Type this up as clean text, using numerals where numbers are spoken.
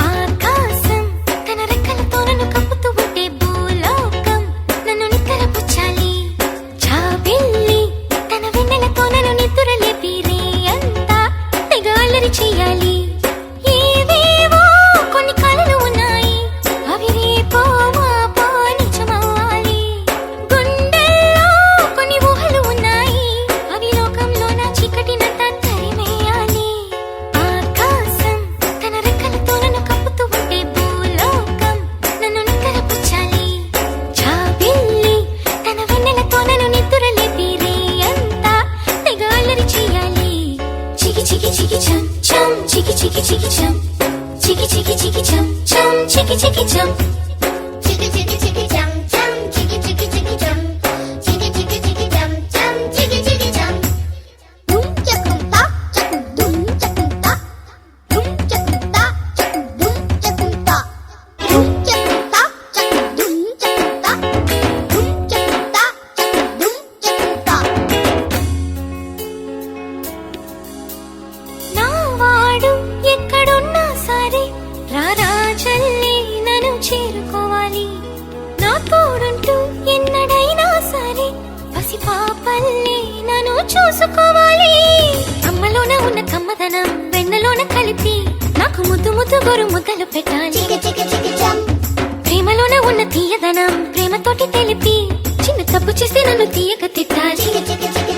ఆకాశం తన రెక్కలతో నన్ను కప్పుతూ ఉంటే భూలోకం నన్ను నిద్రపుచ్చాలి. జాబిల్లి తన వెన్నెలతో నన్ను నిద్రలేపి రేయంతా తెగ అల్లరి చెయ్యాలి. ఏవేవో కొన్ని కలలు ఉన్నాయి, అవి రేపో మాపో నిజమవ్వాలి. గుండెల్లో కొన్ని ఊహలు ఉన్నాయి, అవి లోకంలో నా చీకటినంతా తరిమేయాలి. ఆకాశం తన రెక్కలతో నన్ను కప్పుతూ ఉంటే భూలోకం నన్ను నిద్రపుచ్చాలి. జాబిల్లి తన వెన్నెలతో నన్ను నిద్రలేపి రేయంతా తెగ అల్లరి చెయ్యాలి. చికి చికి చికి చం చం చికి చికి చికి చం చికి చికి చికి చం చం చికి చికి చం చికి చికి చికి చం చం చికి చికి చికి చం చికి చికి చికి చం చం చికి చికి చం డుమ్ చకుంతా చకుం డుమ్ చకుంతా డుమ్ చకుంతా చకుం డుమ్ చకుంతా డుమ్ చకుంతా చకుం డుమ్ చకుంతా డుమ్ చకుంతా చకుం డుమ్ చకుంతా నా వాడు ఎక్కడున్నా సరే రారాజల్లే నన్ను చేరుకోవాలి. నా తోడుంటూ ఎన్నడైనా సరే పసిపాపల్లే నన్ను చూసుకోవాలి. అమ్మలోన ఉన్న కమ్మదనం వెన్నలోన కలిపి నాకు ముద్దు ముద్దు గొరు ముద్దలు పెట్టాలి. చికి చికి చికి చం ప్రేమలోన ఉన్న తీయదనం ప్రేమతోటి తెలిపి చిన్న తప్పు చేస్తే నన్ను తీయక తిట్టాలి. చికి చికి చికి